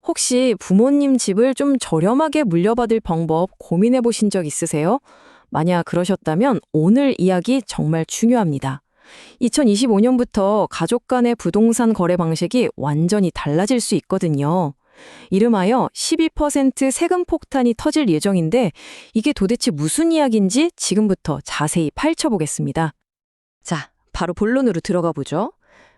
혹시 부모님 집을 좀 저렴하게 물려받을 방법 고민해 보신 적 있으세요? 만약 그러셨다면 오늘 이야기 정말 중요합니다. 2025년부터 가족 간의 부동산 거래 방식이 완전히 달라질 수 있거든요. 이름하여 12% 세금 폭탄이 터질 예정인데 이게 도대체 무슨 이야기인지 지금부터 자세히 파헤쳐보겠습니다. 자, 바로 본론으로 들어가 보죠.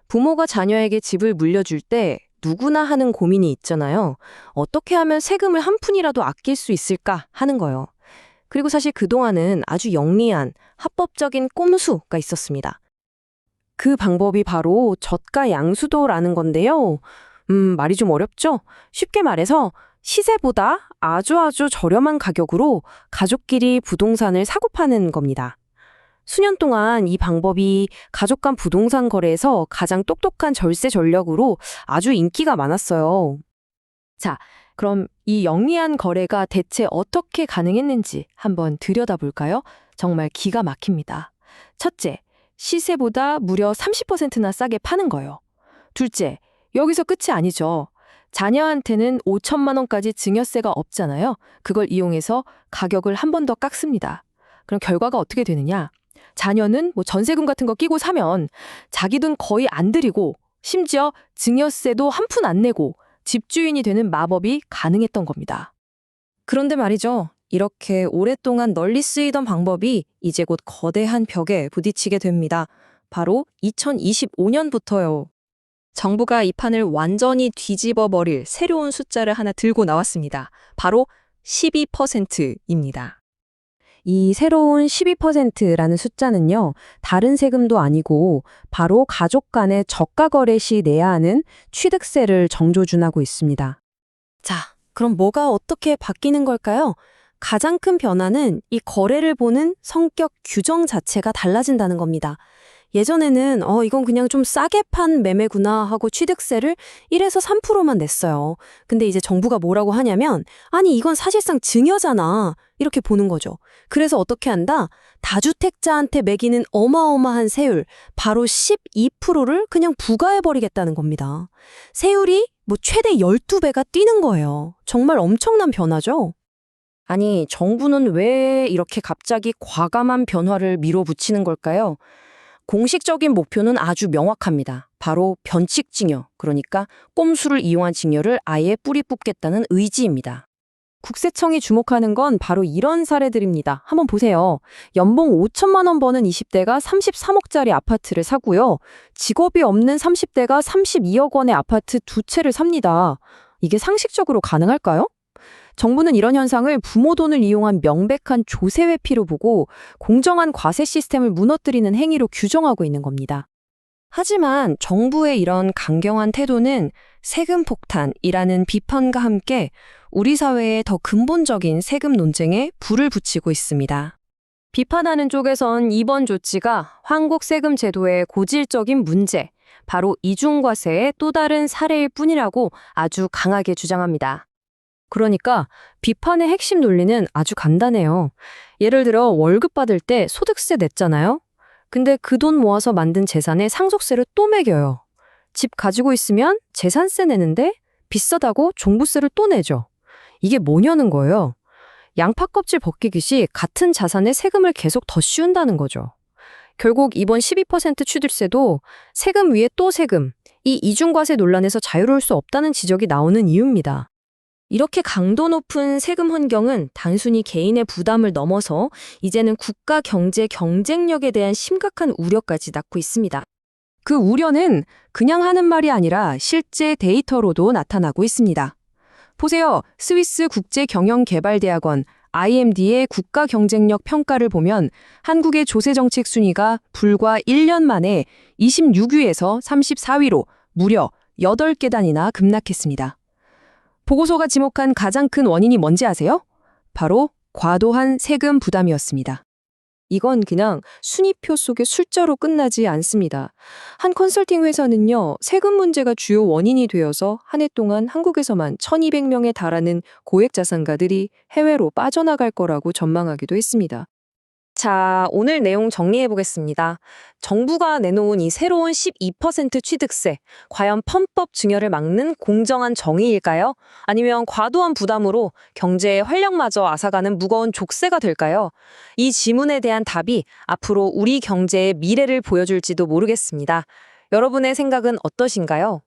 부모가 자녀에게 집을 물려줄 때 누구나 하는 고민이 있잖아요. 어떻게 하면 세금을 한 푼이라도 아낄 수 있을까 하는 거요. 그리고 사실 그동안은 아주 영리한 합법적인 꼼수가 있었습니다. 그 방법이 바로 저가 양수도라는 건데요. 말이 좀 어렵죠? 쉽게 말해서 시세보다 아주 저렴한 가격으로 가족끼리 부동산을 사고 파는 겁니다. 수년 동안 이 방법이 가족 간 부동산 거래에서 가장 똑똑한 절세 전략으로 아주 인기가 많았어요. 자, 그럼 이 영리한 거래가 대체 어떻게 가능했는지 한번 들여다볼까요? 정말 기가 막힙니다. 첫째, 시세보다 무려 30%나 싸게 파는 거예요. 둘째, 여기서 끝이 아니죠. 자녀한테는 5천만 원까지 증여세가 없잖아요. 그걸 이용해서 가격을 한 번 더 깎습니다. 그럼 결과가 어떻게 되느냐? 자녀는 전세금 같은 거 끼고 사면 자기 돈 거의 안 들이고 심지어 증여세도 한 푼 안 내고 집주인이 되는 마법이 가능했던 겁니다. 그런데 말이죠. 이렇게 오랫동안 널리 쓰이던 방법이 이제 곧 거대한 벽에 부딪히게 됩니다. 바로 2025년부터요. 정부가 이 판을 완전히 뒤집어 버릴 새로운 숫자를 하나 들고 나왔습니다. 바로 12%입니다. 이 새로운 12%라는 숫자는요, 다른 세금도 아니고 바로 가족 간의 저가 거래 시 내야 하는 취득세를 정조준하고 있습니다. 자, 그럼 뭐가 어떻게 바뀌는 걸까요? 가장 큰 변화는 이 거래를 보는 성격 규정 자체가 달라진다는 겁니다. 예전에는 이건 그냥 좀 싸게 판 매매구나 하고 취득세를 1에서 3%만 냈어요. 근데 이제 정부가 뭐라고 하냐면 아니 이건 사실상 증여잖아. 이렇게 보는 거죠. 그래서 어떻게 한다? 다주택자한테 매기는 어마어마한 세율, 바로 12%를 그냥 부과해버리겠다는 겁니다. 세율이 최대 12배가 뛰는 거예요. 정말 엄청난 변화죠? 아니, 정부는 왜 이렇게 갑자기 과감한 변화를 밀어붙이는 걸까요? 공식적인 목표는 아주 명확합니다. 바로 변칙증여, 그러니까 꼼수를 이용한 증여를 아예 뿌리 뽑겠다는 의지입니다. 국세청이 주목하는 건 바로 이런 사례들입니다. 한번 보세요. 연봉 5천만 원 버는 20대가 33억짜리 아파트를 사고요. 직업이 없는 30대가 32억 원의 아파트 두 채를 삽니다. 이게 상식적으로 가능할까요? 정부는 이런 현상을 부모 돈을 이용한 명백한 조세 회피로 보고 공정한 과세 시스템을 무너뜨리는 행위로 규정하고 있는 겁니다. 하지만 정부의 이런 강경한 태도는 세금 폭탄이라는 비판과 함께 우리 사회의 더 근본적인 세금 논쟁에 불을 붙이고 있습니다. 비판하는 쪽에선 이번 조치가 한국 세금 제도의 고질적인 문제, 바로 이중과세의 또 다른 사례일 뿐이라고 아주 강하게 주장합니다. 그러니까 비판의 핵심 논리는 아주 간단해요. 예를 들어 월급 받을 때 소득세 냈잖아요. 근데 그 돈 모아서 만든 재산에 상속세를 또 매겨요. 집 가지고 있으면 재산세 내는데 비싸다고 종부세를 또 내죠. 이게 뭐냐는 거예요. 양파 껍질 벗기듯이 같은 자산에 세금을 계속 더 씌운다는 거죠. 결국 이번 12% 취득세도 세금 위에 또 세금, 이 이중과세 논란에서 자유로울 수 없다는 지적이 나오는 이유입니다. 이렇게 강도 높은 세금 환경은 단순히 개인의 부담을 넘어서 이제는 국가 경제 경쟁력에 대한 심각한 우려까지 낳고 있습니다. 그 우려는 그냥 하는 말이 아니라 실제 데이터로도 나타나고 있습니다. 보세요. 스위스 국제경영개발대학원 IMD의 국가 경쟁력 평가를 보면 한국의 조세정책 순위가 불과 1년 만에 26위에서 34위로 무려 8계단이나 급락했습니다. 보고서가 지목한 가장 큰 원인이 뭔지 아세요? 바로 과도한 세금 부담이었습니다. 이건 그냥 순위표 속의 숫자로 끝나지 않습니다. 한 컨설팅 회사는요, 세금 문제가 주요 원인이 되어서 한 해 동안 한국에서만 1,200명에 달하는 고액 자산가들이 해외로 빠져나갈 거라고 전망하기도 했습니다. 자, 오늘 내용 정리해 보겠습니다. 정부가 내놓은 이 새로운 12% 취득세, 과연 편법 증여를 막는 공정한 정의일까요? 아니면 과도한 부담으로 경제의 활력마저 앗아가는 무거운 족쇄가 될까요? 이 질문에 대한 답이 앞으로 우리 경제의 미래를 보여줄지도 모르겠습니다. 여러분의 생각은 어떠신가요?